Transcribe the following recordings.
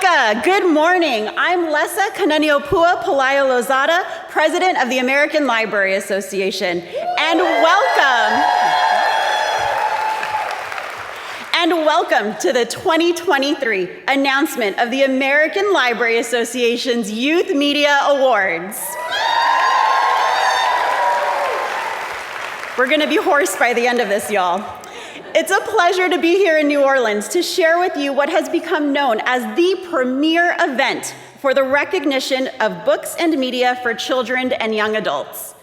Shaka, good morning. I'm Lessa Kananiopua Palaio Lozada, President of the American Library Association, and welcome to the 2023 announcement of the American Library Association's Youth Media Awards. We're gonna be hoarse by the end of this, y'all. It's a pleasure to be here in New Orleans to share with you what has become known as the premier event for the recognition of books and media for children and young adults.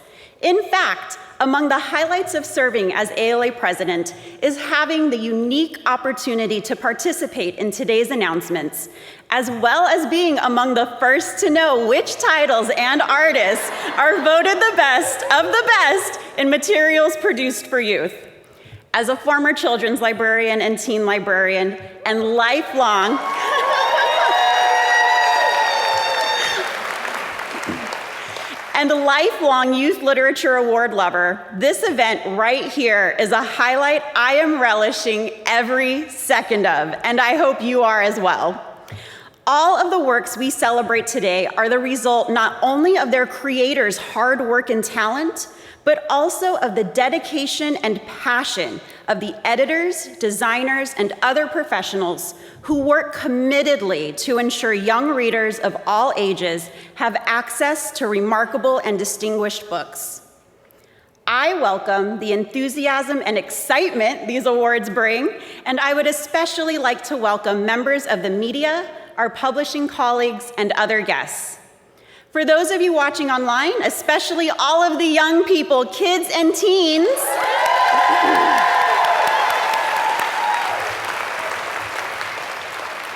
In fact, among the highlights of serving as ALA president is having the unique opportunity to participate in today's announcements, as well as being among the first to know which titles and artists are voted the best of the best in materials produced for youth. As a former children's librarian and teen librarian and lifelong youth literature award lover, this event right here is a highlight I am relishing every second of, and I hope you are as well. All of the works we celebrate today are the result not only of their creators' hard work and talent, but also of the dedication and passion of the editors, designers, and other professionals who work committedly to ensure young readers of all ages have access to remarkable and distinguished books. I welcome the enthusiasm and excitement these awards bring, and I would especially like to welcome members of the media, our publishing colleagues, and other guests. For those of you watching online, especially all of the young people, kids and teens,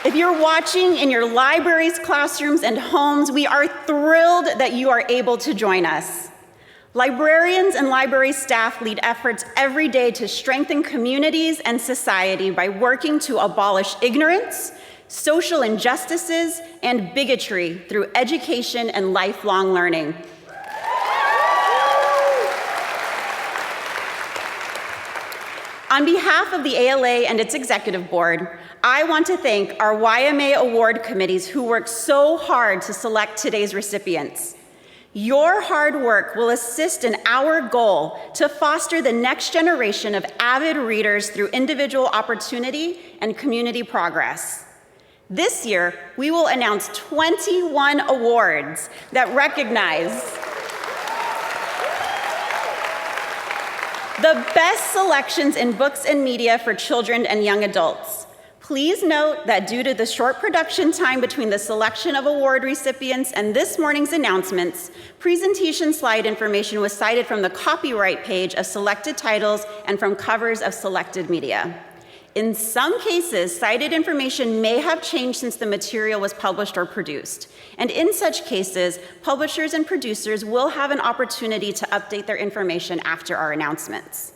if you're watching in your libraries, classrooms, and homes, we are thrilled that you are able to join us. Librarians and library staff lead efforts every day to strengthen communities and society by working to abolish ignorance, social injustices, and bigotry through education and lifelong learning. On behalf of the ALA and its executive board, I want to thank our YMA award committees who worked so hard to select today's recipients. Your hard work will assist in our goal to foster the next generation of avid readers through individual opportunity and community progress. This year, we will announce 21 awards that recognize the best selections in books and media for children and young adults. Please note that due to the short production time between the selection of award recipients and this morning's announcements, presentation slide information was cited from the copyright page of selected titles and from covers of selected media. In some cases, cited information may have changed since the material was published or produced. And in such cases, publishers and producers will have an opportunity to update their information after our announcements.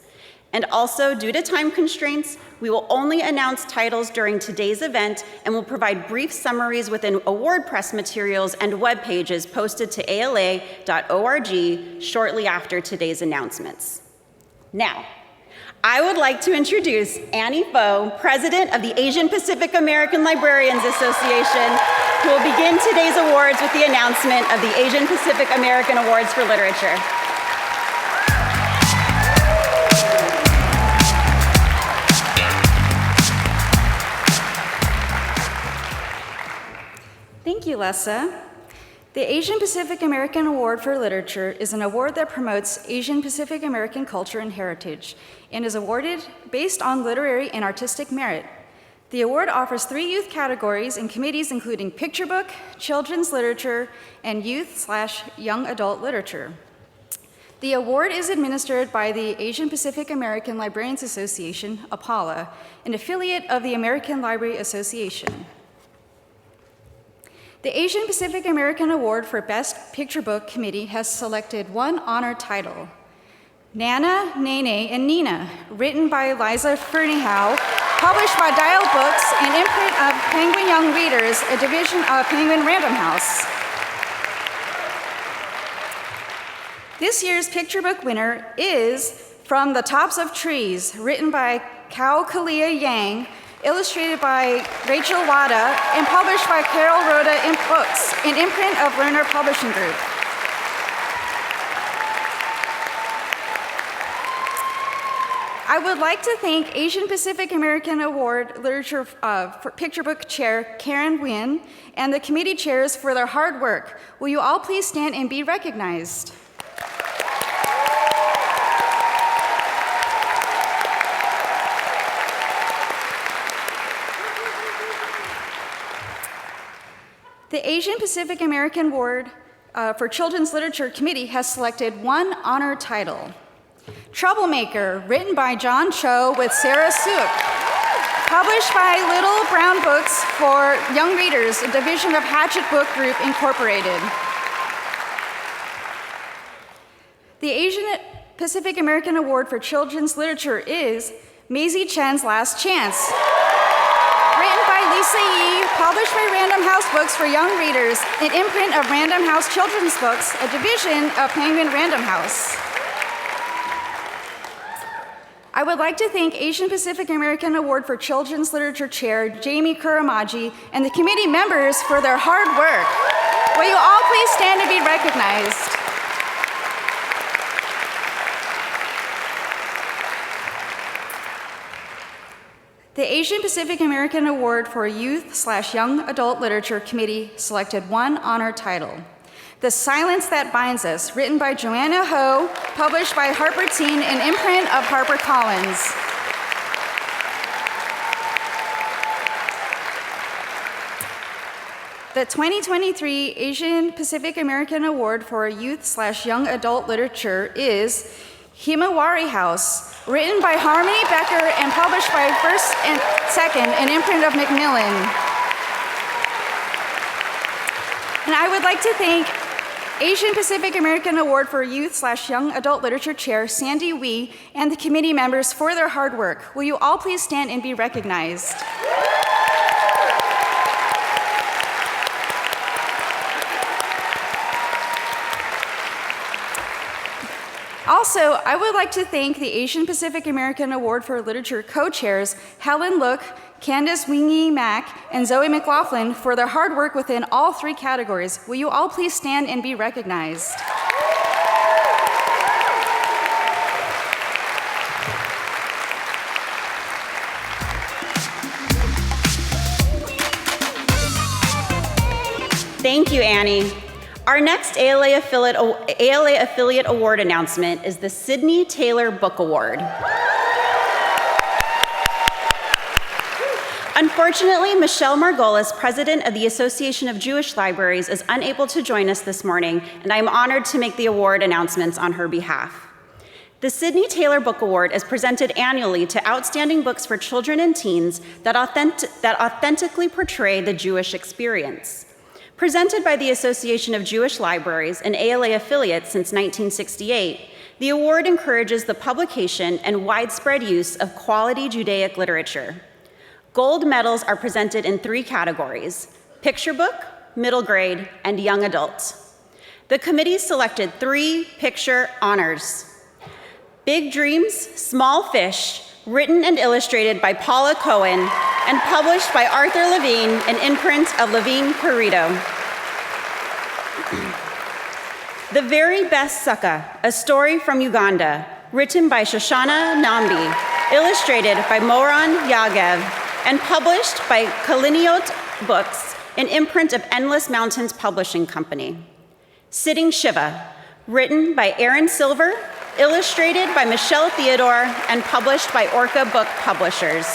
And also, due to time constraints, we will only announce titles during today's event and will provide brief summaries within award press materials and web pages posted to ala.org shortly after today's announcements. Now, I would like to introduce Annie Pho, President of the Asian Pacific American Librarians Association, who will begin today's awards with the announcement of the Asian Pacific American Awards for Literature. Thank you, Lessa. The Asian Pacific American Award for Literature is an award that promotes Asian Pacific American culture and heritage and is awarded based on literary and artistic merit. The award offers 3 youth categories and committees including picture book, children's literature, and youth/young adult literature. The award is administered by the Asian Pacific American Librarians Association, APALA, an affiliate of the American Library Association. The Asian Pacific American Award for Best Picture Book Committee has selected one honor title, Nana, Nene, and Nina, written by Liza Ferneyhough, published by Dial Books, and imprint of Penguin Young Readers, a division of Penguin Random House. This year's picture book winner is From the Tops of Trees, written by Kao Kalia Yang, illustrated by Rachel Wada, and published by Carol Rhoda Books, an imprint of Lerner Publishing Group. I would like to thank Asian Pacific American Award Literature for Picture Book Chair Karen Nguyen and the committee chairs for their hard work. Will you all please stand and be recognized? The Asian Pacific American Award for Children's Literature Committee has selected one honor title. Troublemaker, written by John Cho with Sarah Suk. Published by Little Brown Books for Young Readers, a division of Hachette Book Group, Incorporated. The Asian Pacific American Award for Children's Literature is Maisie Chen's Last Chance. Written by Lisa Yee, published by Random House Books for Young Readers, an imprint of Random House Children's Books, a division of Penguin Random House. I would like to thank Asian Pacific American Award for Children's Literature Chair Jamie Kuramaji and the committee members for their hard work. Will you all please stand and be recognized? The Asian Pacific American Award for Youth/Young Adult Literature Committee selected one honor title. The Silence That Binds Us, written by Joanna Ho, published by Harper Teen, an imprint of HarperCollins. The 2023 Asian Pacific American Award for Youth/Young Adult Literature is Himawari House, written by Harmony Becker and published by First and Second, an imprint of Macmillan. And I would like to thank Asian Pacific American Award for Youth/Young Adult Literature Chair Sandy Wee and the committee members for their hard work. Will you all please stand and be recognized? Also, I would like to thank the Asian Pacific American Award for Literature co-chairs Helen Look, Candace Wingy Mack, and Zoe McLaughlin for their hard work within all three categories. Will you all please stand and be recognized? Thank you, Annie. Our next ALA Affiliate Award announcement is the Sidney Taylor Book Award. Unfortunately, Michelle Margolis, president of the Association of Jewish Libraries, is unable to join us this morning, and I am honored to make the award announcements on her behalf. The Sidney Taylor Book Award is presented annually to outstanding books for children and teens that authentically portray the Jewish experience. Presented by the Association of Jewish Libraries, an ALA affiliate since 1968, the award encourages the publication and widespread use of quality Judaic literature. Gold medals are presented in three categories: picture book, middle grade, and young adult. The committee selected three picture honors: Big Dreams, Small Fish, written and illustrated by Paula Cohen, and published by Arthur Levine, an imprint of Levine Querido. The Very Best Sukkah, a story from Uganda, written by Shoshana Nambi, illustrated by Moran Yagev, and published by Kaliniot Books, an imprint of Endless Mountains Publishing Company. Sitting Shiva, written by Aaron Silver, illustrated by Michelle Theodore, and published by Orca Book Publishers.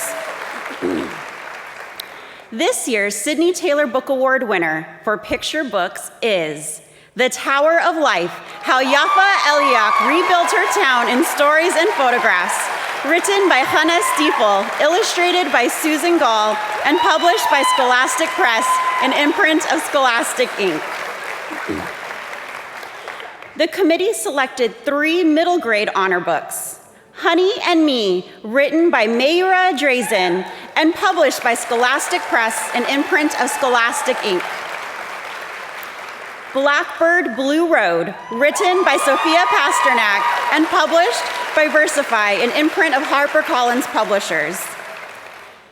This year's Sidney Taylor Book Award winner for picture books is The Tower of Life, How Yafa Eliak Rebuilt Her Town in Stories and Photographs, written by Hannah Stiefel, illustrated by Susan Gall, and published by Scholastic Press, an imprint of Scholastic Inc. The committee selected three middle grade honor books: Honey and Me, written by Meira Drazen, and published by Scholastic Press, an imprint of Scholastic Inc. Blackbird Blue Road, written by Sophia Pasternak, and published by Versify, an imprint of HarperCollins Publishers.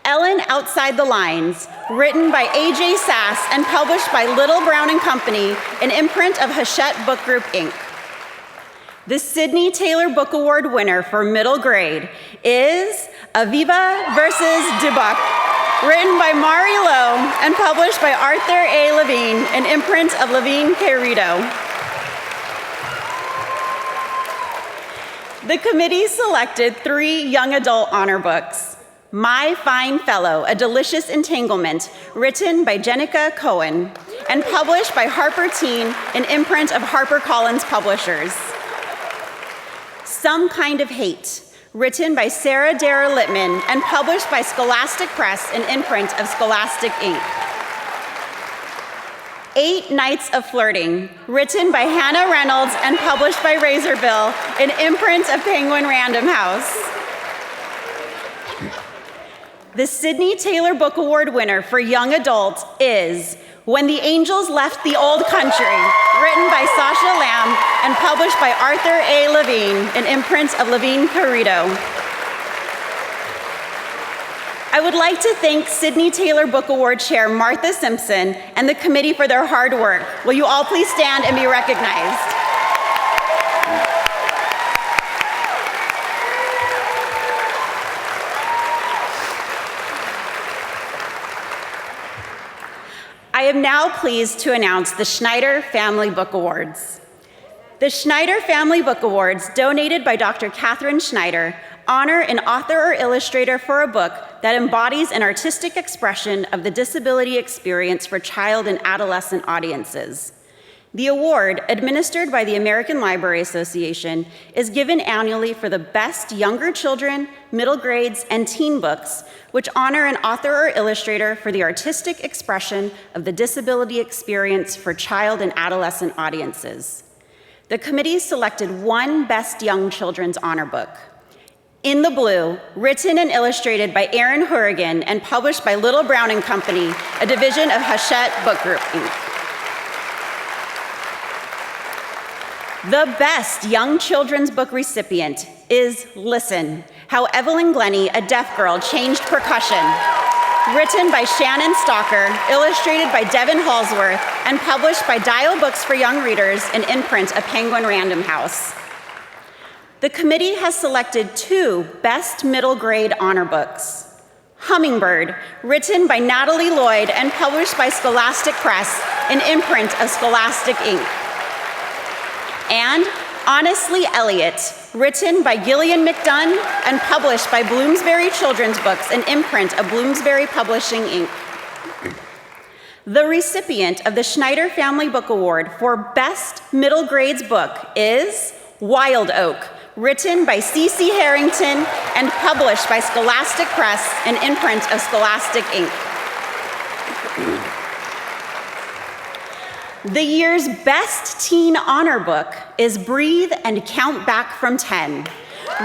Ellen Outside the Lines, written by A.J. Sass and published by Little Brown and Company, an imprint of Hachette Book Group, Inc. The Sidney Taylor Book Award winner for middle grade is Aviva versus Dubuque, written by Mari Lowe and published by Arthur A. Levine, an imprint of Levine Querido. The committee selected 3 young adult honor books. My Fine Fellow, A Delicious Entanglement, written by Jenica Cohen and published by Harper Teen, an imprint of HarperCollins Publishers. Some Kind of Hate, written by Sarah Dara Littman and published by Scholastic Press, an imprint of Scholastic Inc. 8 Nights of Flirting, written by Hannah Reynolds and published by Razorbill, an imprint of Penguin Random House. The Sidney Taylor Book Award winner for young adult is When the Angels Left the Old Country, written by Sasha Lamb and published by Arthur A. Levine, an imprint of Levine Querido. I would like to thank Sidney Taylor Book Award Chair Martha Simpson and the committee for their hard work. Will you all please stand and be recognized? I am now pleased to announce the Schneider Family Book Awards. The Schneider Family Book Awards, donated by Dr. Catherine Schneider, honor an author or illustrator for a book that embodies an artistic expression of the disability experience for child and adolescent audiences. The award, administered by the American Library Association, is given annually for the best younger children, middle grades, and teen books, which honor an author or illustrator for the artistic expression of the disability experience for child and adolescent audiences. The committee selected 1 Best Young Children's Honor Book. In the Blue, written and illustrated by Aaron Hurrigan and published by Little Brown and Company, a division of Hachette Book Group, Inc. The Best Young Children's Book recipient is Listen, How Evelyn Glennie, a Deaf Girl, Changed Percussion, written by Shannon Stalker, illustrated by Devin Halsworth, and published by Dial Books for Young Readers, an imprint of Penguin Random House. The committee has selected 2 Best Middle Grade Honor Books. Hummingbird, written by Natalie Lloyd and published by Scholastic Press, an imprint of Scholastic Inc. And Honestly Elliot, written by Gillian McDunn and published by Bloomsbury Children's Books, an imprint of Bloomsbury Publishing, Inc. The recipient of the Schneider Family Book Award for Best Middle Grades Book is Wild Oak, written by C.C. Harrington and published by Scholastic Press, an imprint of Scholastic Inc. The year's Best Teen Honor Book is Breathe and Count Back from 10,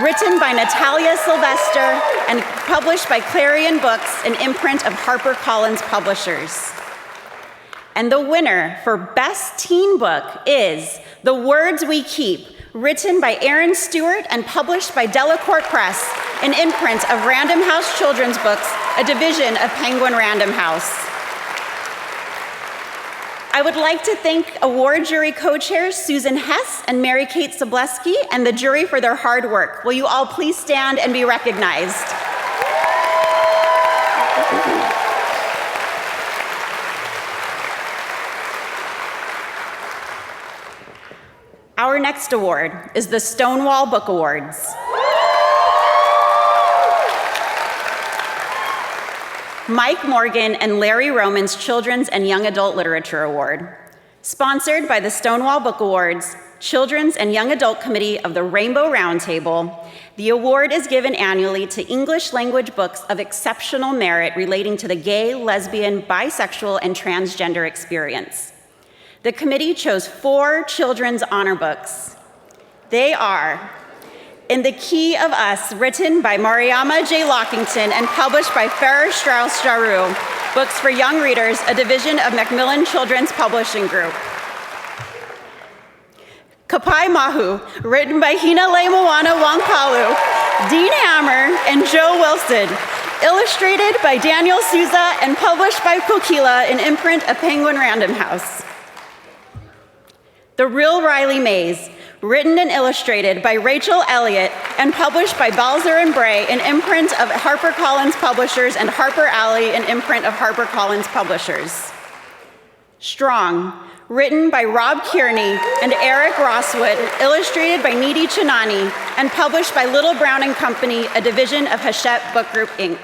written by Natalia Sylvester and published by Clarion Books, an imprint of HarperCollins Publishers. And the winner for Best Teen Book is The Words We Keep, written by Aaron Stewart and published by Delacorte Press, an imprint of Random House Children's Books, a division of Penguin Random House. I would like to thank award jury co-chairs Susan Hess and Mary Kate Sobleski and the jury for their hard work. Will you all please stand and be recognized? Our next award is the Stonewall Book Awards. Mike Morgan and Larry Roman's Children's and Young Adult Literature Award. Sponsored by the Stonewall Book Awards, Children's and Young Adult Committee of the Rainbow Roundtable, the award is given annually to English language books of exceptional merit relating to the gay, lesbian, bisexual, and transgender experience. The committee chose 4 children's honor books. They are In the Key of Us, written by Mariama J. Lockington and published by Farrar Straus Giroux, Books for Young Readers, a division of Macmillan Children's Publishing Group. Kapai Mahu, written by Hina Le Moana Wangpalu, Dean Hammer, and Joe Wilson, illustrated by Daniel Souza and published by Kokila, an imprint of Penguin Random House. The Real Riley Mays, written and illustrated by Rachel Elliott and published by Balzer and Bray, an imprint of HarperCollins Publishers, and Harper Alley, an imprint of HarperCollins Publishers. Strong, written by Rob Kearney and Eric Rosswood, illustrated by Needy Chinani, and published by Little Brown and Company, a division of Hachette Book Group, Inc.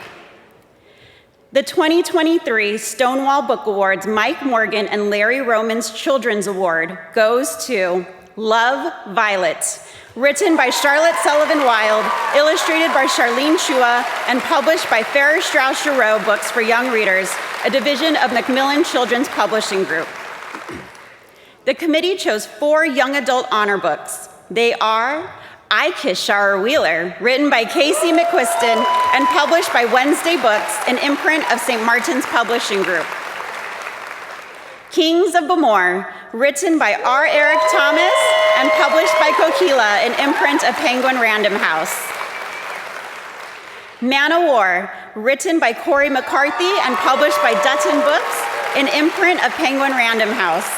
The 2023 Stonewall Book Awards Mike Morgan and Larry Roman's Children's Award goes to Love, Violet, written by Charlotte Sullivan Wild, illustrated by Charlene Chua, and published by Farrar Straus Giroux Books for Young Readers, a division of Macmillan Children's Publishing Group. The committee chose 4 young adult honor books. They are I Kiss Shara Wheeler, written by Casey McQuiston and published by Wednesday Books, an imprint of St. Martin's Publishing Group. Kings of Bamor, written by R. Eric Thomas and published by Kokila, an imprint of Penguin Random House. Man o' War, written by Corey McCarthy and published by Dutton Books, an imprint of Penguin Random House.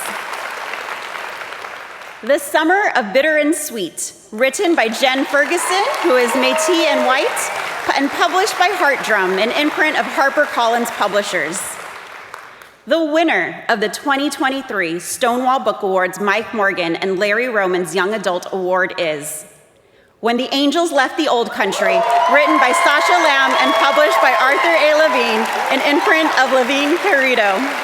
The Summer of Bitter and Sweet, written by Jen Ferguson, who is Métis and White, and published by Heart Drum, an imprint of HarperCollins Publishers. The winner of the 2023 Stonewall Book Awards Mike Morgan and Larry Roman's Young Adult Award is When the Angels Left the Old Country, written by Sasha Lamb and published by Arthur A. Levine, an imprint of Levine Querido.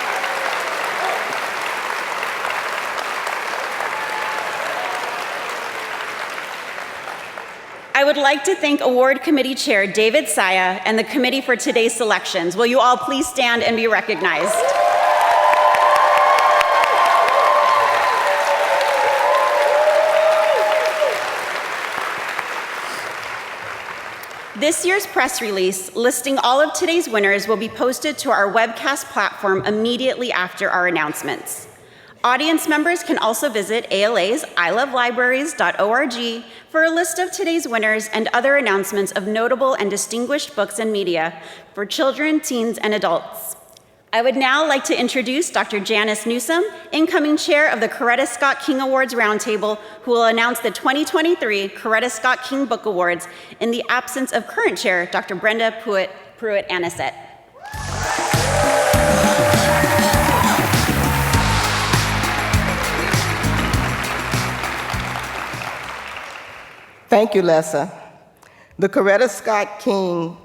I would like to thank Award Committee Chair David Saya and the committee for today's selections. Will you all please stand and be recognized? This year's press release listing all of today's winners will be posted to our webcast platform immediately after our announcements. Audience members can also visit ALA's ilovelibraries.org for a list of today's winners and other announcements of notable and distinguished books and media for children, teens, and adults. I would now like to introduce Dr. Janice Newsom, incoming chair of the Coretta Scott King Awards Roundtable, who will announce the 2023 Coretta Scott King Book Awards in the absence of current chair, Dr. Brenda Pruitt-Anisette. Thank you, Lessa. The Coretta Scott King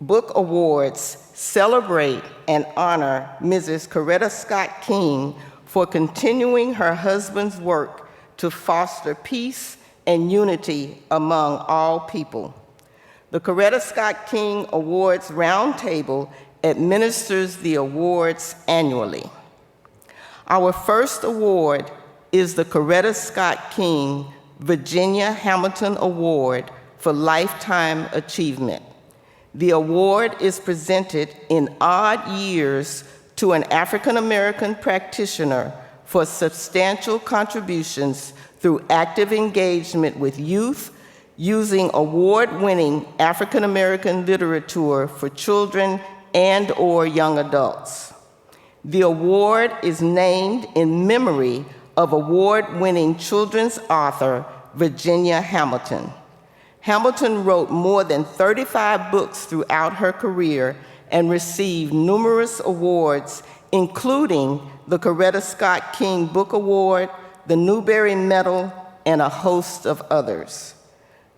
Book Awards celebrate and honor Mrs. Coretta Scott King for continuing her husband's work to foster peace and unity among all people. The Coretta Scott King Awards Roundtable administers the awards annually. Our first award is the Coretta Scott King Virginia Hamilton Award for Lifetime Achievement. The award is presented in odd years to an African-American practitioner for substantial contributions through active engagement with youth, using award-winning African-American literature for children and/or young adults. The award is named in memory of award-winning children's author Virginia Hamilton. Hamilton wrote more than 35 books throughout her career and received numerous awards, including the Coretta Scott King Book Award, the Newbery Medal, and a host of others.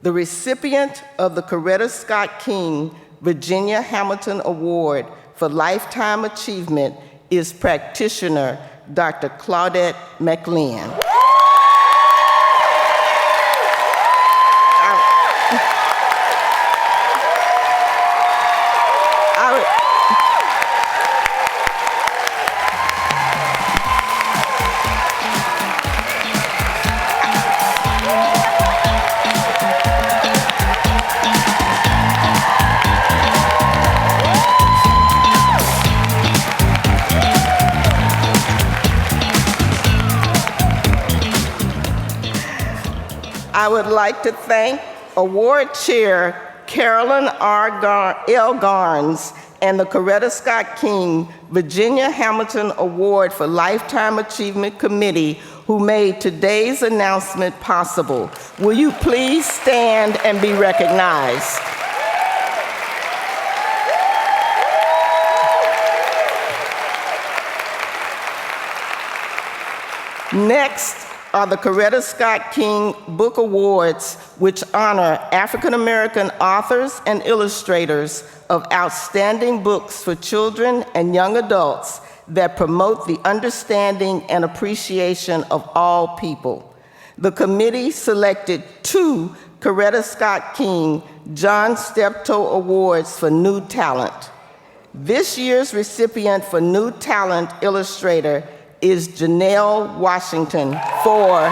The recipient of the Coretta Scott King Virginia Hamilton Award for Lifetime Achievement is practitioner Dr. Claudette McLean. I would like to thank Award Chair Carolyn L. Garnes and the Coretta Scott King Virginia Hamilton Award for Lifetime Achievement Committee, who made today's announcement possible. Will you please stand and be recognized? Next are the Coretta Scott King Book Awards, which honor African American authors and illustrators of outstanding books for children and young adults that promote the understanding and appreciation of all people. The committee selected 2 Coretta Scott King John Steptoe Awards for New Talent. This year's recipient for New Talent Illustrator is Janelle Washington for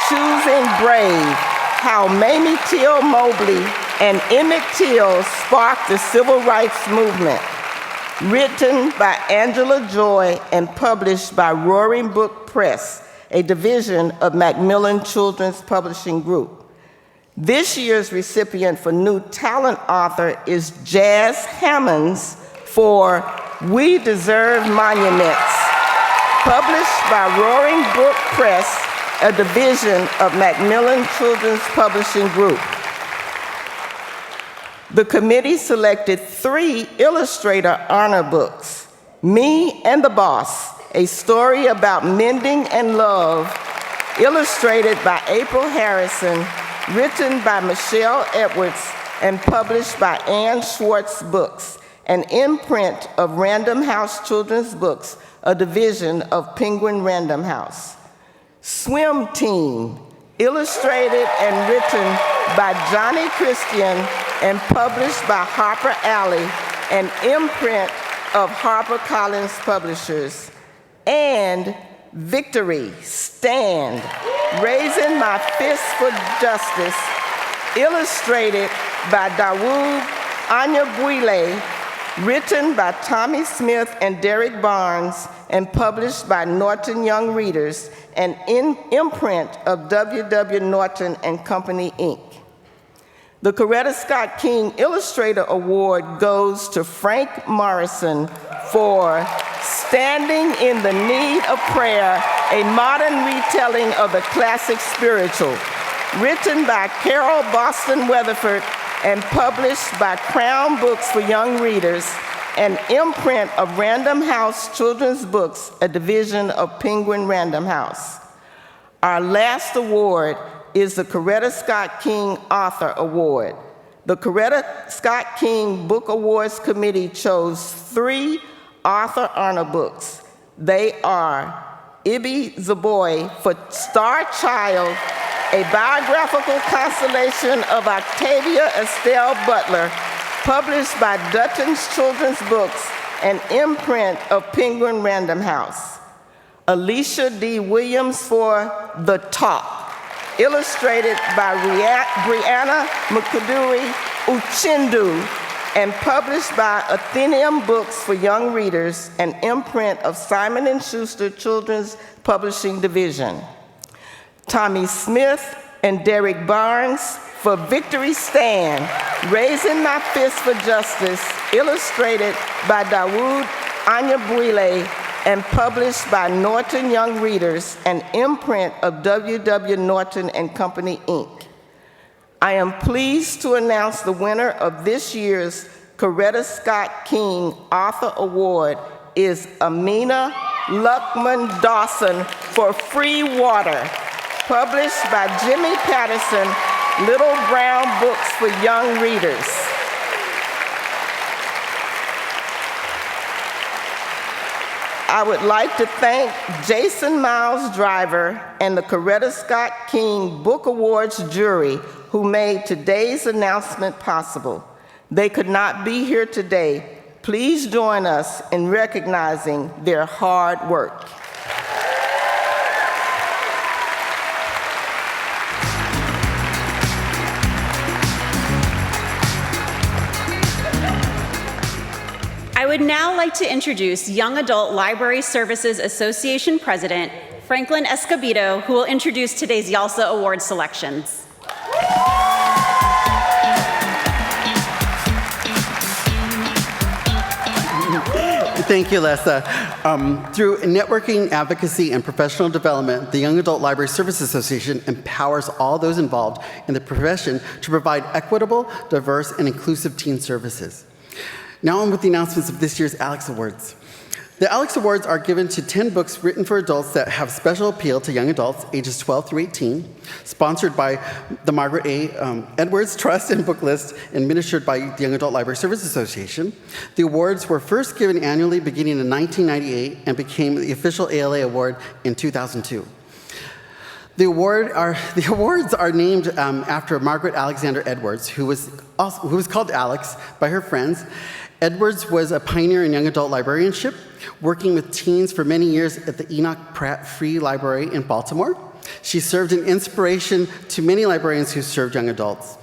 Choosing Brave, How Mamie Till Mobley and Emmett Till Sparked the Civil Rights Movement, written by Angela Joy and published by Roaring Brook Press, a division of Macmillan Children's Publishing Group. This year's recipient for New Talent author is Jazz Hammonds for We Deserve Monuments, published by Roaring Brook Press, a division of Macmillan Children's Publishing Group. The committee selected 3 illustrator honor books: Me and the Boss, a story about mending and love, illustrated by April Harrison, written by Michelle Edwards, and published by Ann Schwartz Books, an imprint of Random House Children's Books, a division of Penguin Random House. Swim Team, illustrated and written by Johnny Christian and published by Harper Alley, an imprint of HarperCollins Publishers. And Victory, Stand, Raising My Fist for Justice, illustrated by Dawood Anyabwile, written by Tommy Smith and Derek Barnes, and published by Norton Young Readers, an imprint of W.W. Norton and Company, Inc. The Coretta Scott King Illustrator Award goes to Frank Morrison for Standing in the Need of Prayer, a modern retelling of the classic spiritual, written by Carol Boston Weatherford and published by Crown Books for Young Readers, an imprint of Random House Children's Books, a division of Penguin Random House. Our last award is the Coretta Scott King Author Award. The Coretta Scott King Book Awards Committee chose 3 author honor books. They are Ibi Zoboi for Star Child, a biographical constellation of Octavia Estelle Butler, published by Dutton's Children's Books, an imprint of Penguin Random House. Alicia D. Williams for The Talk, illustrated by Brianna Mukuduri Uchendu, and published by Athenaeum Books for Young Readers, an imprint of Simon & Schuster Children's Publishing Division. Tommy Smith and Derek Barnes for Victory Stand, Raising My Fist for Justice, illustrated by Dawood Anyabwile and published by Norton Young Readers, an imprint of W.W. Norton and Company, Inc. I am pleased to announce the winner of this year's Coretta Scott King Author Award is Amina Luckman Dawson for Free Water, published by Jimmy Patterson, Little Brown Books for Young Readers. I would like to thank Jason Miles Driver and the Coretta Scott King Book Awards jury who made today's announcement possible. They could not be here today. Please join us in recognizing their hard work. I would now like to introduce Young Adult Library Services Association President, Franklin Escobedo, who will introduce today's YALSA Award selections. Thank you, Lessa. Through networking, advocacy, and professional development, the Young Adult Library Service Association empowers all those involved in the profession to provide equitable, diverse, and inclusive teen services. Now on with the announcements of this year's Alex Awards. The Alex Awards are given to 10 books written for adults that have special appeal to young adults ages 12 through 18, sponsored by the Margaret A. Edwards Trust and Book List, administered by the Young Adult Library Service Association. The awards were first given annually beginning in 1998 and became the official ALA award in 2002. The awards are named after Margaret Alexander Edwards, who was called Alex by her friends. Edwards was a pioneer in young adult librarianship, working with teens for many years at the Enoch Pratt Free Library in Baltimore. She served an inspiration to many librarians who served young adults.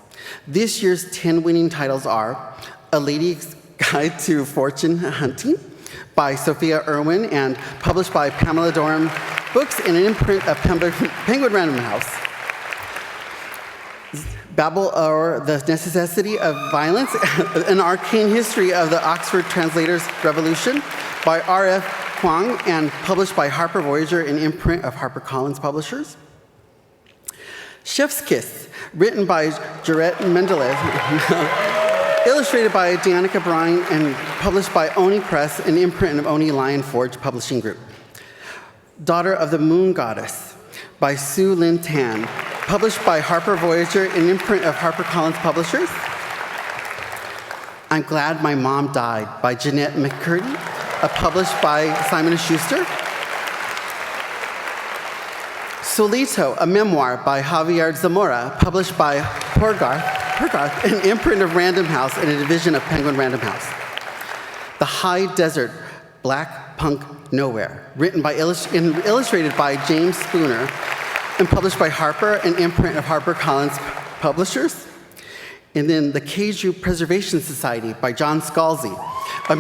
This year's 10 winning titles are A Lady's Guide to Fortune Hunting by Sophia Irwin and published by Pamela Durham Books and an imprint of Penguin Random House. Babel, or The Necessity of Violence, An Arcane History of the Oxford Translators' Revolution by R.F. Kuang and published by Harper Voyager, an imprint of HarperCollins Publishers. Chef's Kiss, written by Jarrett Mendeleev, illustrated by Danica Bryan and published by Oni Press, an imprint of Oni Lion Forge Publishing Group. Daughter of the Moon Goddess by Sue Lynn Tan, published by Harper Voyager, an imprint of HarperCollins Publishers. I'm Glad My Mom Died by Jeanette McCurdy, published by Simon & Schuster. Solito, a memoir by Javier Zamora, published by Hogarth, an imprint of Random House and a division of Penguin Random House. The High Desert, Black Punk Nowhere, written by and illustrated by James Spooner, and published by Harper, an imprint of HarperCollins Publishers. And then The Kaiju Preservation Society by John Scalzi,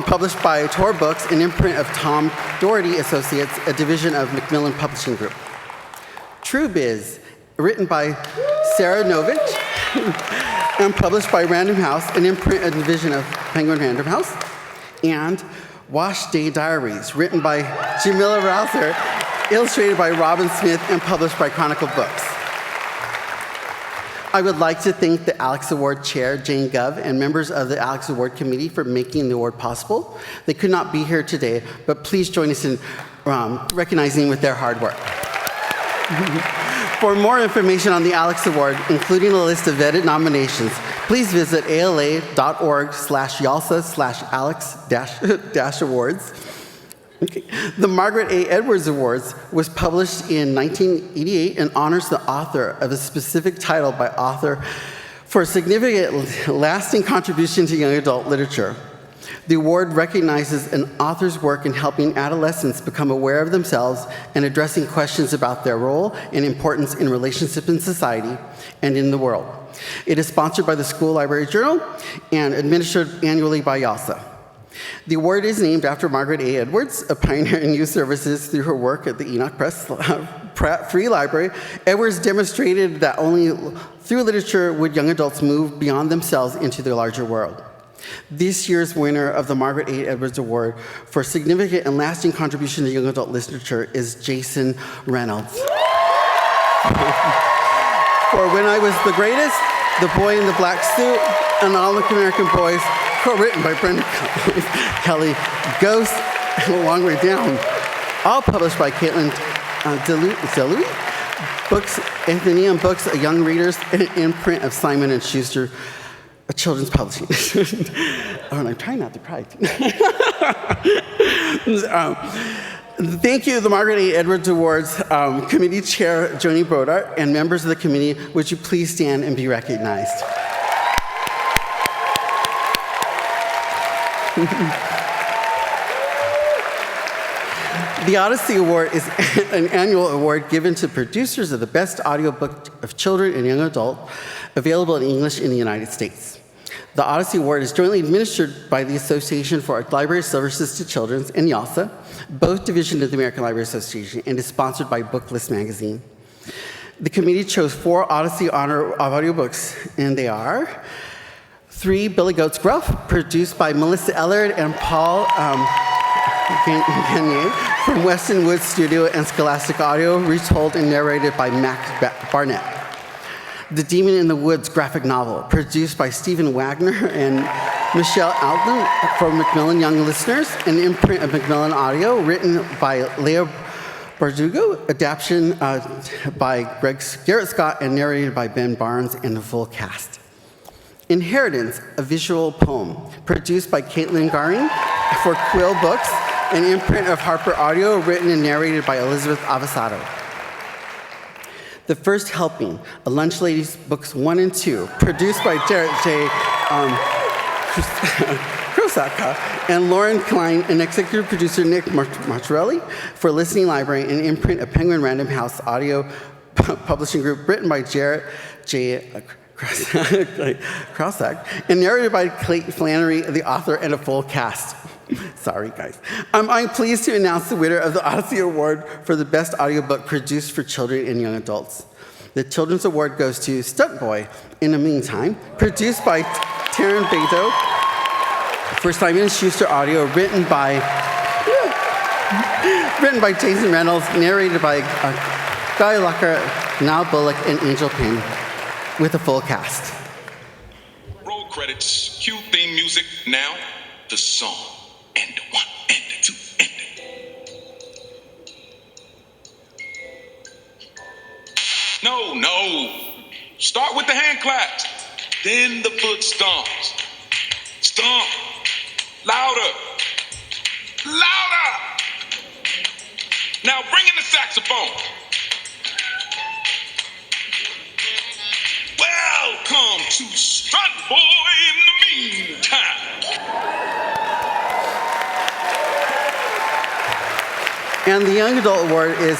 published by Tor Books, an imprint of Tom Doherty Associates, a division of Macmillan Publishing Group. True Biz, written by Sarah Novich, and published by Random House, an imprint, a division of Penguin Random House. And Wash Day Diaries, written by Jamila Rouser, illustrated by Robin Smith, and published by Chronicle Books. I would like to thank the Alex Award Chair, Jane Gov, and members of the Alex Award Committee for making the award possible. They could not be here today, but please join us in recognizing with their hard work. For more information on the Alex Award, including a list of vetted nominations, please visit ala.org/YALSA/Alex-Awards. Okay. The Margaret A. Edwards Awards was published in 1988 and honors the author of a specific title by author for a significant lasting contribution to young adult literature. The award recognizes an author's work in helping adolescents become aware of themselves and addressing questions about their role and importance in relationships in society and in the world. It is sponsored by the School Library Journal and administered annually by YALSA. The award is named after Margaret A. Edwards, a pioneer in youth services through her work at the Enoch Pratt Free Library. Edwards demonstrated that only through literature would young adults move beyond themselves into the larger world. This year's winner of the Margaret A. Edwards Award for significant and lasting contribution to young adult literature is Jason Reynolds. For When I Was the Greatest, The Boy in the Black Suit, and All American Boys, co-written by Brenda Kelly, Ghost, and A Long Way Down, all published by Caitlin Deluy, Books, Athenaeum Books, a Young Readers, and an imprint of Simon & Schuster, a children's publishing. And I'm trying not to cry. Thank you, the Margaret A. Edwards Awards Committee Chair, Joni Brodart, and members of the committee. Would you please stand and be recognized? The Odyssey Award is an annual award given to producers of the best audiobook of children and young adult, available in English in the United States. The Odyssey Award is jointly administered by the Association for Library Services to Children and YALSA, both divisions of the American Library Association, and is sponsored by Booklist magazine. The committee chose 4 Odyssey Honor audiobooks, and they are 3 Billy Goat's Gruff, produced by Melissa Ellard and Paul Gagne from Weston Woods Studio and Scholastic Audio, retold and narrated by Max Barnett. The Demon in the Woods graphic novel, produced by Stephen Wagner and Michelle Alden for Macmillan Young Listeners, an imprint of Macmillan Audio, written by Leah Bardugo, adaptation by Garrett Scott, and narrated by Ben Barnes and the full cast. Inheritance, a visual poem, produced by Caitlin Garing for Quill Books, an imprint of Harper Audio, written and narrated by Elizabeth Avasado. The First Helping, a Lunch Ladies Books 1 and 2, produced by Jarrett J. Krosaka and Lauren Klein, and executive producer Nick Martorelli for Listening Library, an imprint of Penguin Random House Audio Publishing Group, written by Jarrett J. Krosak, and narrated by Clayton Flannery, the author, and a full cast. Sorry, guys. I'm pleased to announce the winner of the Odyssey Award for the Best Audiobook Produced for Children and Young Adults. The Children's Award goes to Stunt Boy, In the Meantime, produced by Taryn Beto for Simon & Schuster Audio, written by Jason Reynolds, narrated by Guy Lucker, Niall Bullock, and Angel Payne, with a full cast. Roll credits, cue theme music, now the song. And the 1 and the 2 and the... No. Start with the hand claps, then the foot stomps. Stomp. Louder. Now bring in the saxophone. Welcome to Stunt Boy in the Meantime. And the Young Adult Award is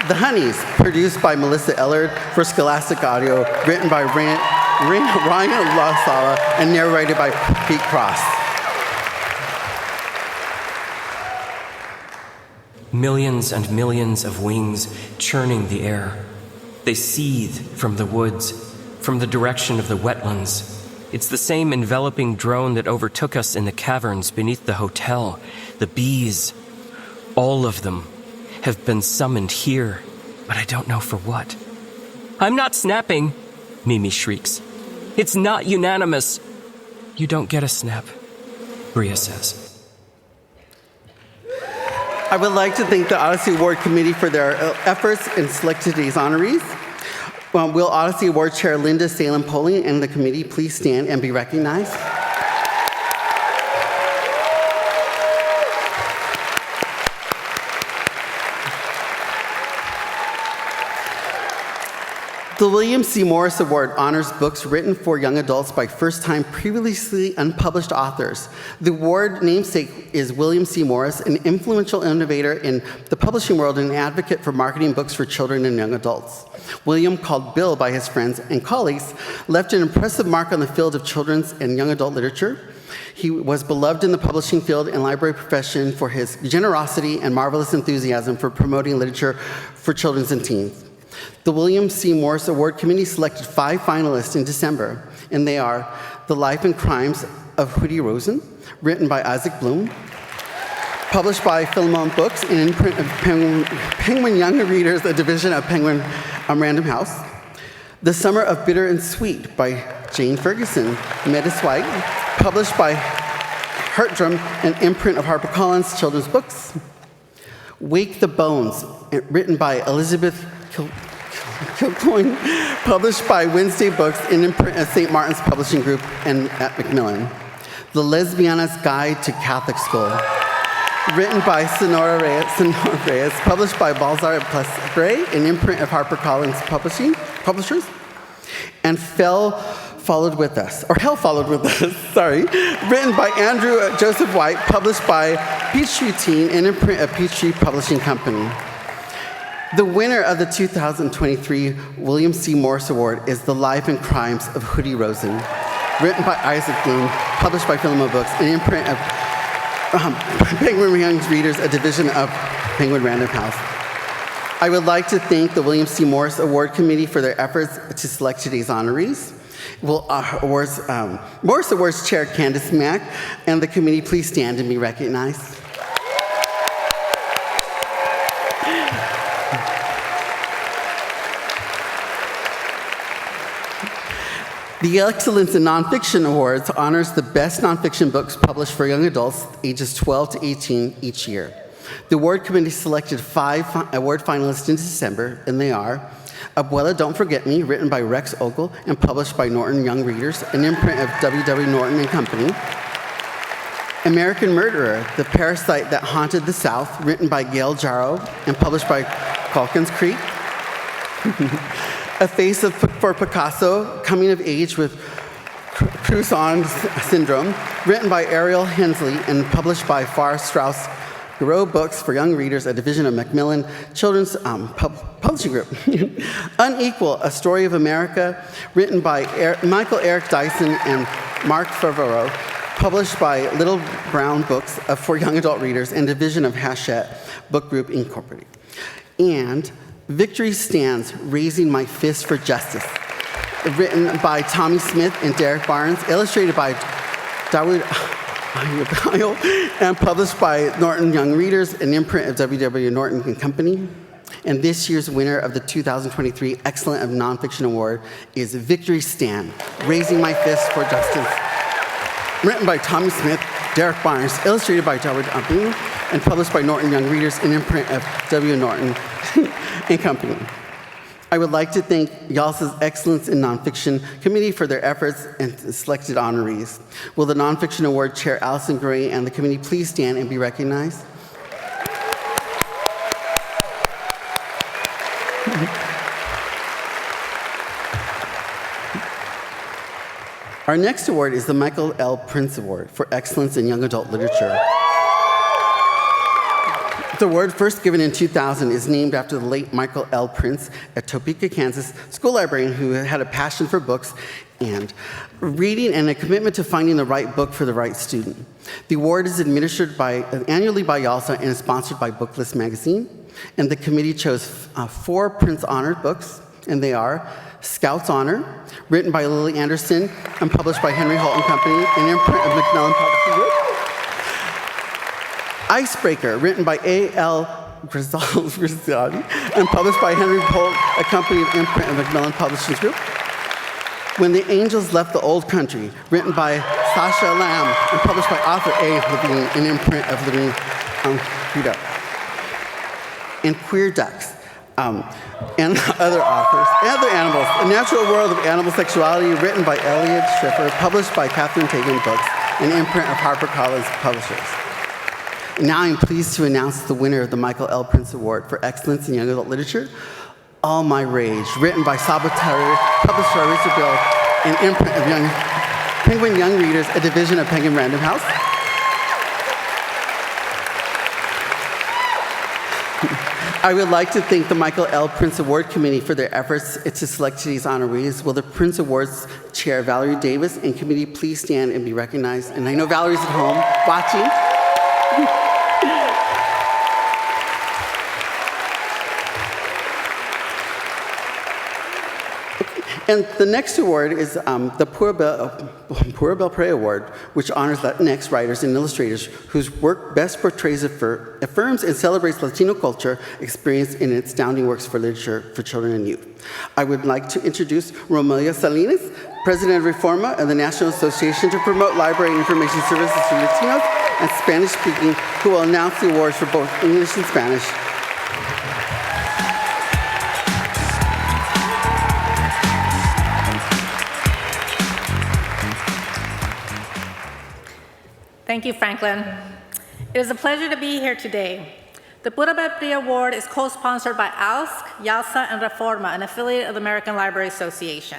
The Honeys, produced by Melissa Ellard for Scholastic Audio, written by Ryan LaSala, and narrated by Pete Cross. Millions and millions of wings churning the air. They seethe from the woods, from the direction of the wetlands. It's the same enveloping drone that overtook us in the caverns beneath the hotel. The bees, all of them, have been summoned here, but I don't know for what. I'm not snapping, Mimi shrieks. It's not unanimous. You don't get a snap, Bria says. I would like to thank the Odyssey Award Committee for their efforts in selecting today's honorees. Will Odyssey Award Chair Linda Salem-Poling and the committee please stand and be recognized? The William C. Morris Award honors books written for young adults by first-time, previously unpublished authors. The award namesake is William C. Morris, an influential innovator in the publishing world and an advocate for marketing books for children and young adults. William, called Bill by his friends and colleagues, left an impressive mark on the field of children's and young adult literature. He was beloved in the publishing field and library profession for his generosity and marvelous enthusiasm for promoting literature for children and teens. The William C. Morris Award Committee selected 5 finalists in December, and they are The Life and Crimes of Hoodie Rosen, written by Isaac Bloom, published by Philemon Books, an imprint of Penguin Young Readers, a division of Penguin Random House. The Summer of Bitter and Sweet by Jane Ferguson, Metis White, published by Hertdrum, an imprint of HarperCollins Children's Books. Wake the Bones, written by Elizabeth Kilcoyne, published by Wednesday Books, an imprint of St. Martin's Publishing Group and at Macmillan. The Lesbiana's Guide to Catholic School, written by Sonora Reyes, published by Balzar Plus Gray, an imprint of HarperCollins Publishers. And Hell Followed With Us, sorry, written by Andrew Joseph White, published by Peachtree Teen, an imprint of Peachtree Publishing Company. The winner of the 2023 William C. Morris Award is The Life and Crimes of Hoodie Rosen, written by Isaac Bloom, published by Philemon Books, an imprint of Penguin Young Readers, a division of Penguin Random House. I would like to thank the William C. Morris Award Committee for their efforts to select today's honorees. Will Morris Awards Chair Candace Mack and the committee please stand and be recognized? The Excellence in Nonfiction Awards honors the best nonfiction books published for young adults ages 12 to 18 each year. The award committee selected 5 award finalists in December, and they are Abuela Don't Forget Me, written by Rex Ogle and published by Norton Young Readers, an imprint of W.W. Norton and Company. American Murderer, The Parasite That Haunted the South, written by Gail Jarrow and published by Calkins Creek. A Face for Picasso, Coming of Age with Cruzon Syndrome, written by Ariel Hensley and published by Farr Straus Giroux Books for Young Readers, a division of Macmillan Children's Publishing Group. Unequal, A Story of America, written by Michael Eric Dyson and Mark Favreau, published by Little Brown Books for Young Adult Readers and division of Hachette Book Group Incorporated. And Victory Stands, Raising My Fist for Justice, written by Tommy Smith and Derek Barnes, illustrated by Dawood Ayo, and published by Norton Young Readers, an imprint of W.W. Norton and Company. And this year's winner of the 2023 Excellent of Nonfiction Award is Victory Stand, Raising My Fist for Justice, written by Tommy Smith, Derek Barnes, illustrated by Dawood Ayo, and published by Norton Young Readers, an imprint of W. Norton and Company. I would like to thank YALSA's Excellence in Nonfiction Committee for their efforts and selected honorees. Will the Nonfiction Award Chair Allison Gray and the committee please stand and be recognized? Our next award is the Michael L. Prince Award for Excellence in Young Adult Literature. The award, first given in 2000, is named after the late Michael L. Prince, a Topeka, Kansas school librarian who had a passion for books and reading and a commitment to finding the right book for the right student. The award is administered annually by YALSA and is sponsored by Booklist magazine. And the committee chose 4 Prince honored books, and they are Scout's Honor, written by Lily Anderson and published by Henry Holt and Company, an imprint of Macmillan Publishing Group. Icebreaker, written by A.L. Grizzadi and published by Henry Holt, a company of imprint of Macmillan Publishing Group. When the Angels Left the Old Country, written by Sasha Lamb and published by author A. Levine, an imprint of Levine Guido. And Queer Ducks, and other authors, and other animals, A Natural World of Animal Sexuality, written by Elliot Schiffer, published by Catherine Kagan Books, an imprint of HarperCollins Publishers. Now I'm pleased to announce the winner of the Michael L. Prince Award for Excellence in Young Adult Literature, All My Rage, written by Saba Terry, published by Richard Bill, an imprint of Penguin Young Readers, a division of Penguin Random House. I would like to thank the Michael L. Prince Award Committee for their efforts to select today's honorees. Will the Prince Awards Chair, Valerie Davis, and committee please stand and be recognized? And I know Valerie's at home watching. And the next award is the Pura Belpré Award, which honors Latinx writers and illustrators whose work best portrays, affirms, and celebrates Latino culture experienced in its astounding works for literature for children and youth. I would like to introduce Romelia Salinas, President of Reforma and the National Association to Promote Library and Information Services for Latinos and Spanish-speaking, who will announce the awards for both English and Spanish. Thank you, Franklin. It is a pleasure to be here today. The Pura Belpré Award is co-sponsored by ALSC, YALSA, and Reforma, an affiliate of the American Library Association.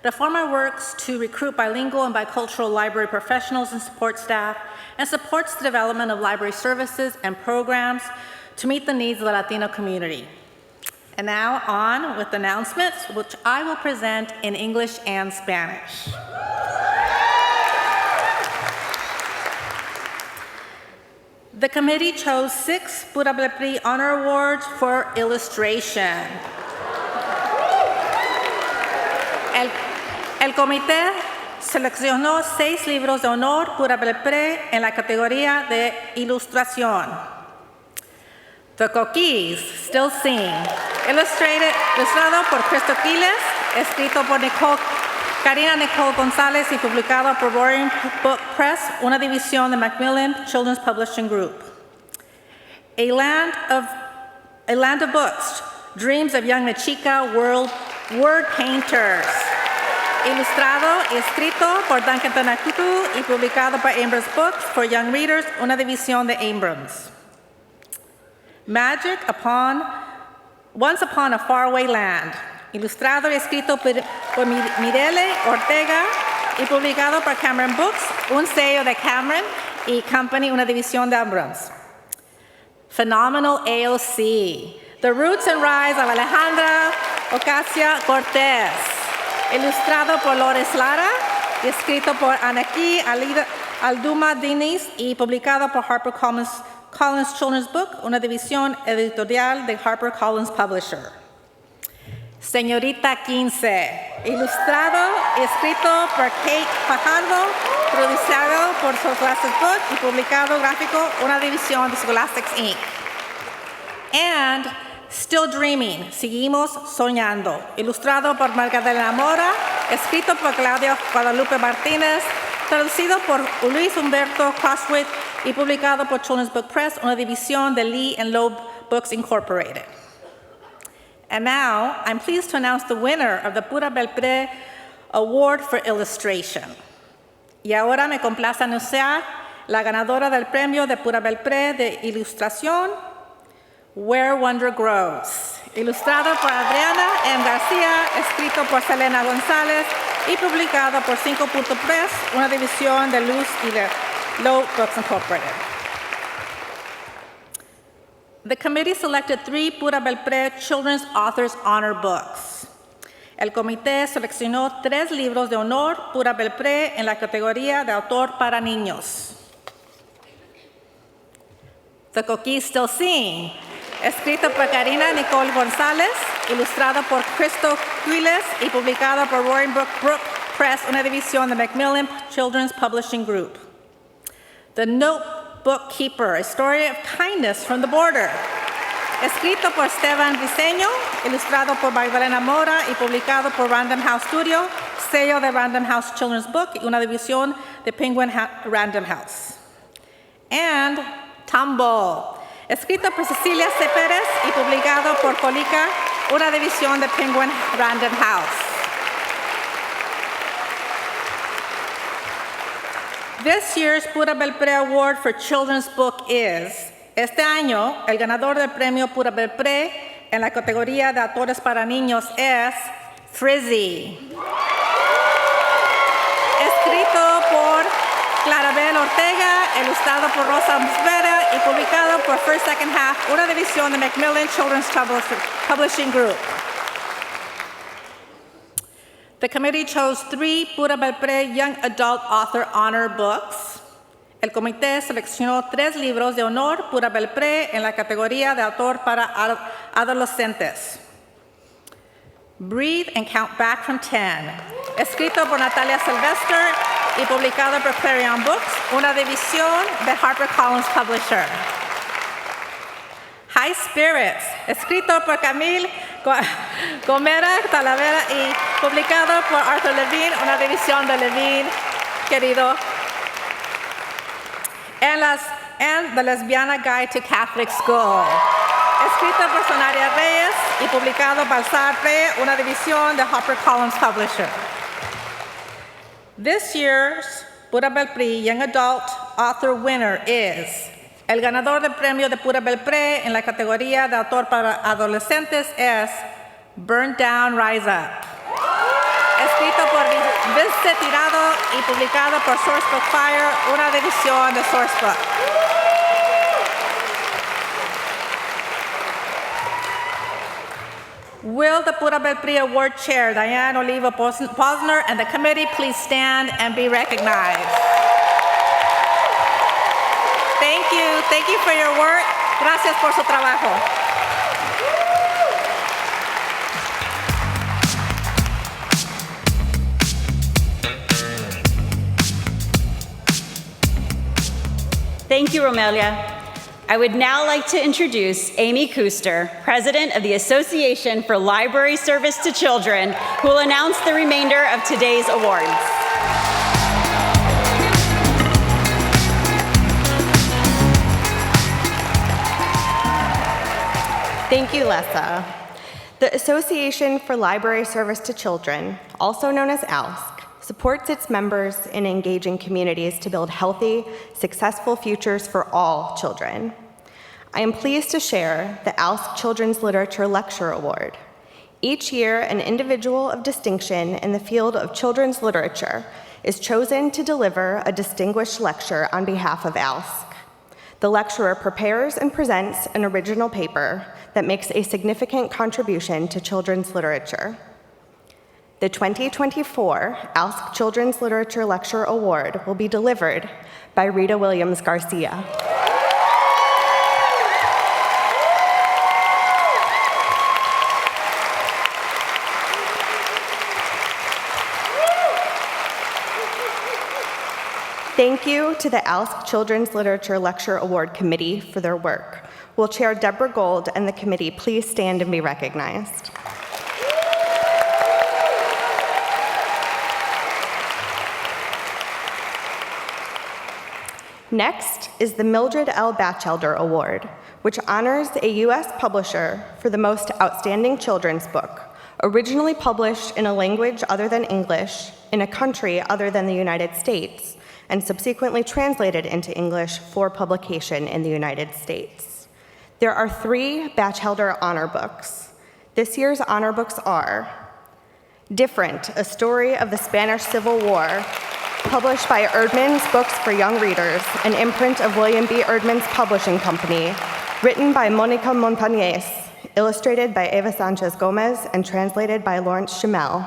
Reforma works to recruit bilingual and bicultural library professionals and support staff, and supports the development of library services and programs to meet the needs of the Latino community. And now on with announcements, which I will present in English and Spanish. The committee chose 6 Pura Belpré Honor Awards for illustration. El comité seleccionó 6 libros de honor Pura Belpré en la categoría de ilustración. The Coquis, Still Sing, ilustrado por Cristo Quiles, escrito por Nicole Karina Nicole González y publicado por Roaring Book Press, una división de Macmillan Children's Publishing Group. A Land of Books, Dreams of Young Mexica Word Painters. Ilustrado y escrito por Duncan Tanakutu y publicado por Abrams Books for Young Readers, una división de Abrams. Once Upon a Faraway Land. Ilustrado y escrito por Mirelle Ortega y publicado por Cameron Books, un sello de Cameron y Company, una división de Abrams. Phenomenal AOC. The Roots and Rise of Alejandra Ocasio-Cortez. Ilustrado por Lourdes Lara y escrito por Anaki Alduma Diniz y publicado por HarperCollins Children's Book, una división editorial de HarperCollins Publisher. Señorita 15, ilustrado y escrito por Kate Fajardo, producido por Scholastic Book y publicado gráfico, una división de Scholastic Inc. And Still Dreaming, Seguimos Soñando, ilustrado por Magdalena Mora, escrito por Claudia Guadalupe Martínez, traducido por Luis Humberto Crosswit y publicado por Children's Book Press, una división de Lee and Loeb Books Incorporated. And now, I'm pleased to announce the winner of the Pura Belpré Award for Illustration. Y ahora me complace anunciar la ganadora del premio de Pura Belpré de Ilustración, Where Wonder Grows, ilustrado por Adriana M. García, escrito por Selena González y publicado por 5 Punto Press, una división de Luz y de Loeb Books Incorporated. The committee selected 3 Pura Belpré Children's Authors Honor Books. El comité seleccionó 3 libros de honor Pura Belpré en la categoría de autor para niños. The Cookie Still Sing, escrito por Karina Nicole González, ilustrado por Cristo Quiles y publicado por Roaring Brook Press, una división de Macmillan Children's Publishing Group. The Notebook Keeper, a story of kindness from the border, escrito por Esteban Briceño, ilustrado por Magdalena Mora y publicado por Random House Studio, sello de Random House Children's Book y una división de Penguin Random House. And Tumble, escrito por Cecilia C. Pérez y publicado por Colica, una división de Penguin Random House. This year's Pura Belpré Award for Children's Book is, este año, el ganador del premio Pura Belpré en la categoría de autores para niños es Frizzy. Escrito por Clarabel Ortega, ilustrado por Rosa Musvera y publicado por First Second Half, una división de Macmillan Children's Publishing Group. The committee chose 3 Pura Belpré Young Adult Author Honor Books. El comité seleccionó 3 libros de honor Pura Belpré en la categoría de autor para adolescentes. Breathe and Count Back from 10, escrito por Natalia Sylvester y publicado por Clarion Books, una división de HarperCollins Publisher. High Spirits, escrito por Camille Gomera Talavera y publicado por Arthur Levine, una división de Levine, querido. And The Lesbiana Guide to Catholic School, escrito por Sonaria Reyes y publicado por Sartre, una división de HarperCollins Publisher. This year's Pura Belpré Young Adult Author winner is, el ganador del premio de Pura Belpré en la categoría de autor para adolescentes es Burn Down, Rise Up, escrito por Vince Tirado y publicado por Sourcebook Fire, una división de Sourcebook. Will the Pura Belpré Award Chair, Diane Oliva Posner, and the committee please stand and be recognized? Thank you for your work. Gracias por su trabajo. Thank you, Romelia. I would now like to introduce Amy Kuster, President of the Association for Library Service to Children, who will announce the remainder of today's awards. Thank you, Lessa. The Association for Library Service to Children, also known as ALSC, supports its members in engaging communities to build healthy, successful futures for all children. I am pleased to share the ALSC Children's Literature Lecture Award. Each year, an individual of distinction in the field of children's literature is chosen to deliver a distinguished lecture on behalf of ALSC. The lecturer prepares and presents an original paper that makes a significant contribution to children's literature. The 2024 ALSC Children's Literature Lecture Award will be delivered by Rita Williams Garcia. Thank you to the ALSC Children's Literature Lecture Award Committee for their work. Will Chair Deborah Gold and the committee please stand and be recognized? Next is the Mildred L. Batchelder Award, which honors a U.S. publisher for the most outstanding children's book, originally published in a language other than English, in a country other than the United States, and subsequently translated into English for publication in the United States. There are 3 Batchelder honor books. This year's honor books are Different, A Story of the Spanish Civil War, published by Erdman's Books for Young Readers, an imprint of William B. Erdman's Publishing Company, written by Monica Montañez, illustrated by Eva Sanchez Gomez, and translated by Lawrence Schimmel.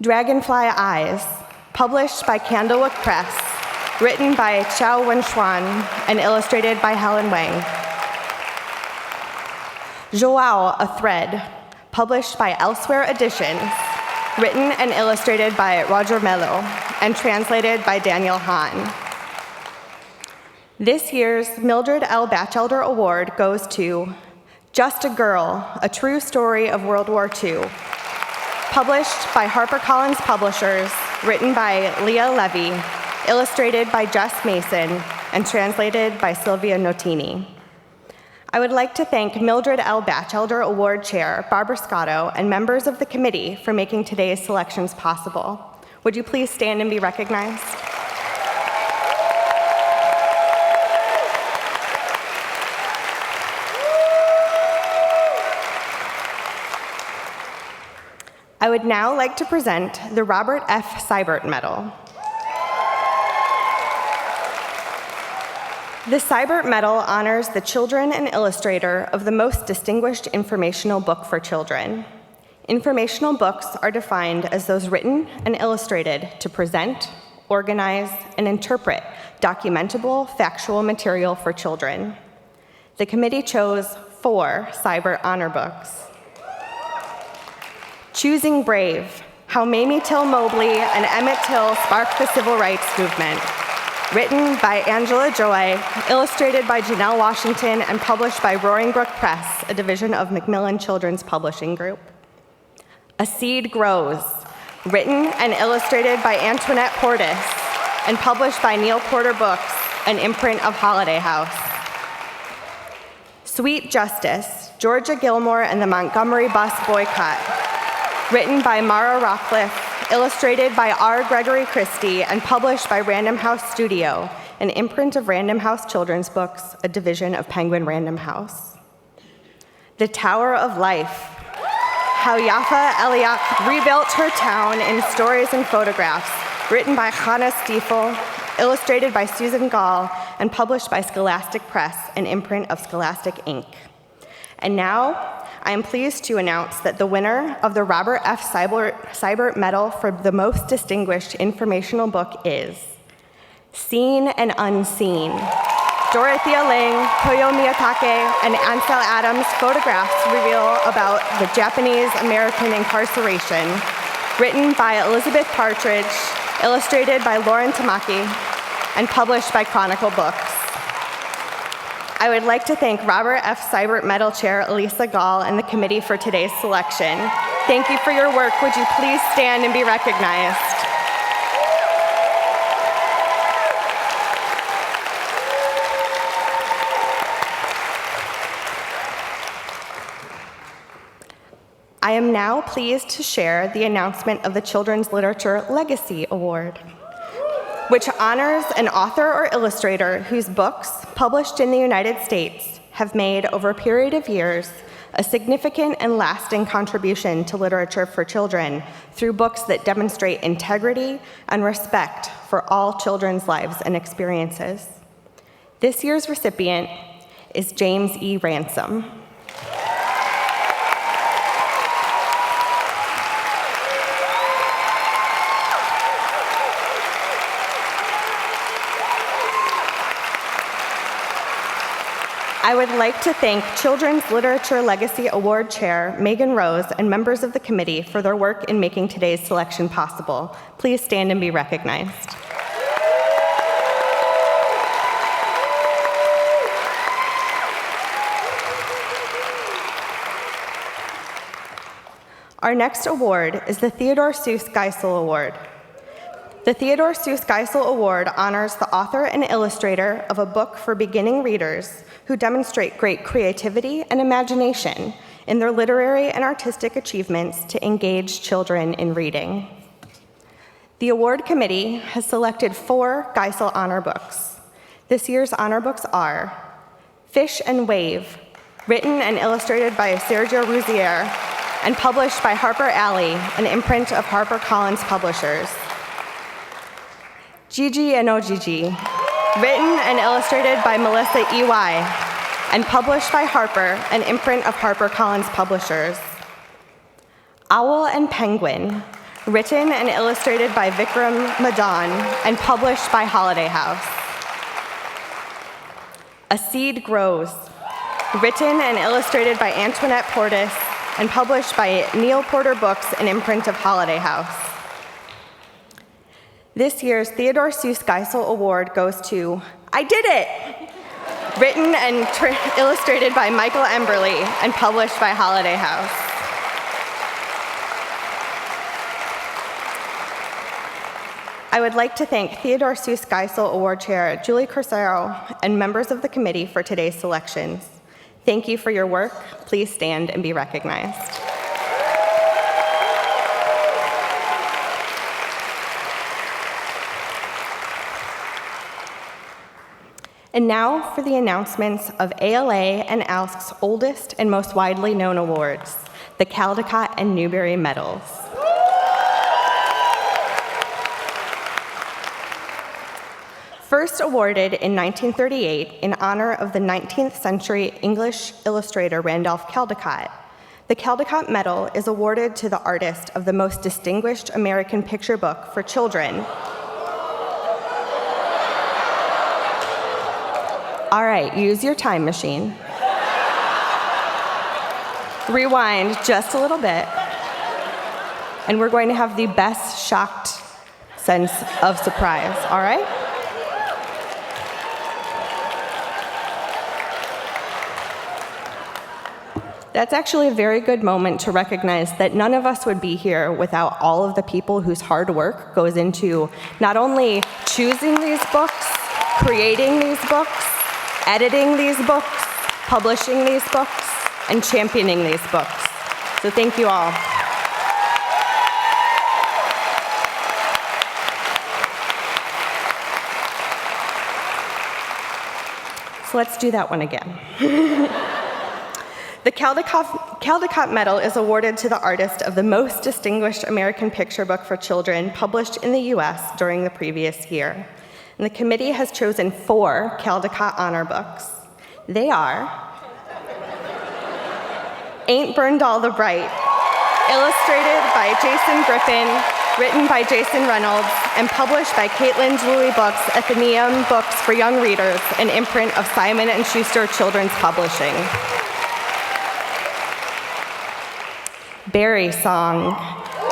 Dragonfly Eyes, published by Candlewick Press, written by Xiao Wenxuan, and illustrated by Helen Wang. Joao, A Thread, published by Elsewhere Editions, written and illustrated by Roger Mello, and translated by Daniel Hahn. This year's Mildred L. Batchelder Award goes to Just a Girl, A True Story of World War II, published by HarperCollins Publishers, written by Leah Levy, illustrated by Jess Mason, and translated by Sylvia Notini. I would like to thank Mildred L. Batchelder Award Chair Barbara Scotto and members of the committee for making today's selections possible. Would you please stand and be recognized? I would now like to present the Robert F. Seibert Medal. The Seibert Medal honors the children and illustrator of the most distinguished informational book for children. Informational books are defined as those written and illustrated to present, organize, and interpret documentable, factual material for children. The committee chose 4 Seibert honor books. Choosing Brave, How Mamie Till Mobley and Emmett Till Sparked the Civil Rights Movement, written by Angela Joy, illustrated by Janelle Washington, and published by Roaring Brook Press, a division of Macmillan Children's Publishing Group. A Seed Grows, written and illustrated by Antoinette Portis, and published by Neil Porter Books, an imprint of Holiday House. Sweet Justice, Georgia Gilmore and the Montgomery Bus Boycott, written by Mara Rockcliffe, illustrated by R. Gregory Christie, and published by Random House Studio, an imprint of Random House Children's Books, a division of Penguin Random House. The Tower of Life, How Yafa Eliak Rebuilt Her Town in Stories and Photographs, written by Hannah Stiefel, illustrated by Susan Gall, and published by Scholastic Press, an imprint of Scholastic Inc. And now, I am pleased to announce that the winner of the Robert F. Seibert Medal for the most distinguished informational book is Seen and Unseen. Dorothea Lange, Toyo Miyatake, and Ansel Adams' photographs reveal about the Japanese-American incarceration, written by Elizabeth Partridge, illustrated by Lauren Tamaki, and published by Chronicle Books. I would like to thank Robert F. Seibert Medal Chair Elisa Gall and the committee for today's selection. Thank you for your work. Would you please stand and be recognized? I am now pleased to share the announcement of the Children's Literature Legacy Award, which honors an author or illustrator whose books, published in the United States, have made, over a period of years, a significant and lasting contribution to literature for children through books that demonstrate integrity and respect for all children's lives and experiences. This year's recipient is James E. Ransom. I would like to thank Children's Literature Legacy Award Chair Megan Rose and members of the committee for their work in making today's selection possible. Please stand and be recognized. Our next award is the Theodore Seuss Geisel Award. The Theodore Seuss Geisel Award honors the author and illustrator of a book for beginning readers who demonstrate great creativity and imagination in their literary and artistic achievements to engage children in reading. The award committee has selected 4 Geisel honor books. This year's honor books are Fish and Wave, written and illustrated by Sergio Rouzier and published by Harper Alley, an imprint of HarperCollins Publishers. Gigi and Ogigi, written and illustrated by Melissa E.Y. and published by Harper, an imprint of HarperCollins Publishers. Owl and Penguin, written and illustrated by Vikram Madan and published by Holiday House. A Seed Grows, written and illustrated by Antoinette Portis and published by Neil Porter Books, an imprint of Holiday House. This year's Theodore Seuss Geisel Award goes to I Did It! Written and illustrated by Michael Emberley and published by Holiday House. I would like to thank Theodore Seuss Geisel Award Chair Julie Corsaro and members of the committee for today's selections. Thank you for your work. Please stand and be recognized. And now for the announcements of ALA and ALSC's oldest and most widely known awards, the Caldecott and Newbery Medals. First awarded in 1938 in honor of the 19th century English illustrator Randolph Caldecott, the Caldecott Medal is awarded to the artist of the most distinguished American picture book for children. All right, use your time machine. Rewind just a little bit. And we're going to have the best shocked sense of surprise, all right? That's actually a very good moment to recognize that none of us would be here without all of the people whose hard work goes into not only choosing these books, creating these books, editing these books, publishing these books, and championing these books. So thank you all. So let's do that one again. The Caldecott Medal is awarded to the artist of the most distinguished American picture book for children published in the US during the previous year. And the committee has chosen 4 Caldecott honor books. They are Ain't Burned All the Bright, illustrated by Jason Griffin, written by Jason Reynolds, and published by Caitlin Julie Books, Athenaeum Books for Young Readers, an imprint of Simon & Schuster Children's Publishing. Berry Song,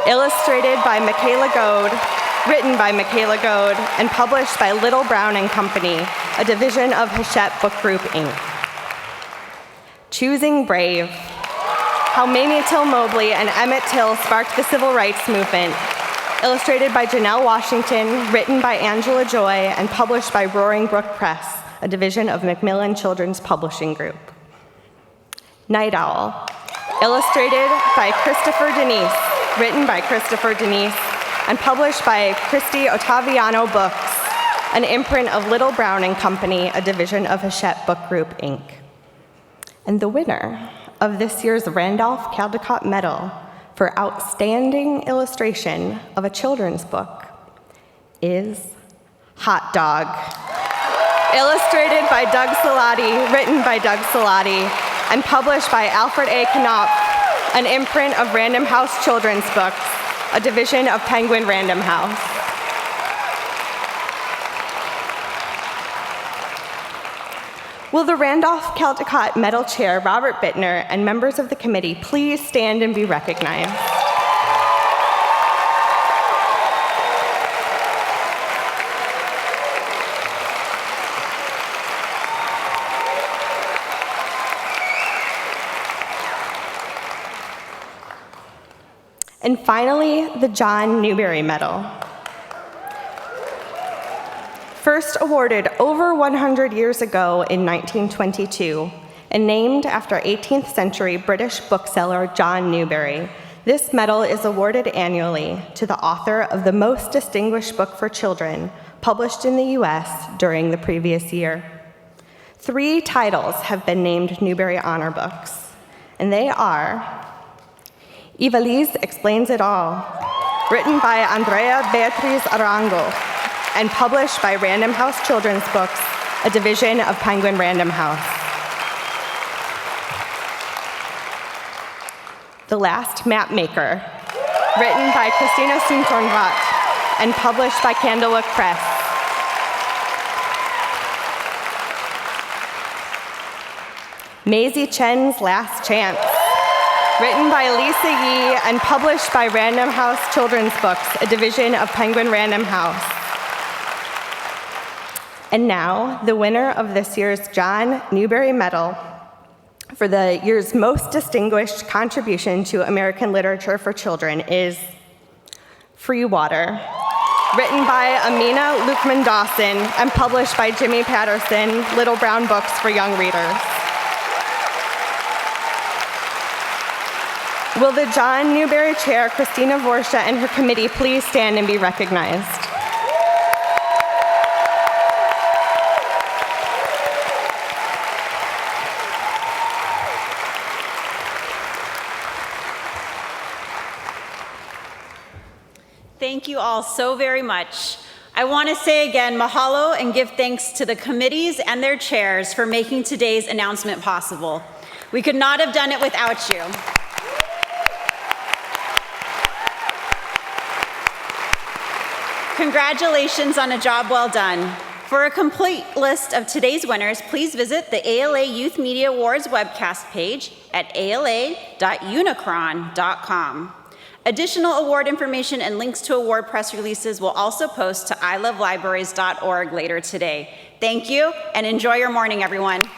illustrated by Michaela Goad, written by Michaela Goad, and published by Little Brown and Company, a division of Hachette Book Group, Inc. Choosing Brave, How Mamie Till Mobley and Emmett Till Sparked the Civil Rights Movement, illustrated by Janelle Washington, written by Angela Joy, and published by Roaring Brook Press, a division of Macmillan Children's Publishing Group. Night Owl, illustrated by Christopher Denise, written by Christopher Denise, and published by Christy Ottaviano Books, an imprint of Little Brown and Company, a division of Hachette Book Group, Inc. And the winner of this year's Randolph Caldecott Medal for Outstanding Illustration of a Children's Book is Hot Dog, illustrated by Doug Salati, written by Doug Salati, and published by Alfred A. Knopf, an imprint of Random House Children's Books, a division of Penguin Random House. Will the Randolph Caldecott Medal Chair, Robert Bittner, and members of the committee please stand and be recognized? And finally, the John Newbery Medal. First awarded over 100 years ago in 1922, and named after 18th century British bookseller John Newbery, this medal is awarded annually to the author of the most distinguished book for children published in the US during the previous year. 3 titles have been named Newbery Honor Books, and they are Ivelisse Explains It All, written by Andrea Beatriz Arango, and published by Random House Children's Books, a division of Penguin Random House. The Last Mapmaker, written by Christina Sundtornvat, and published by Candlewick Press. Maisie Chen's Last Chance, written by Lisa Yee and published by Random House Children's Books, a division of Penguin Random House. And now, the winner of this year's John Newbery Medal for the year's most distinguished contribution to American literature for children is Free Water, written by Amina Lukman Dawson and published by Jimmy Patterson, Little Brown Books for Young Readers. Will the John Newbery Chair, Christina Vorsha, and her committee please stand and be recognized? Thank you all so very much. I want to say again, mahalo, and give thanks to the committees and their chairs for making today's announcement possible. We could not have done it without you. Congratulations on a job well done. For a complete list of today's winners, please visit the ALA Youth Media Awards webcast page at ala.unicron.com. Additional award information and links to award press releases will also post to ilovelibraries.org later today. Thank you, and enjoy your morning, everyone.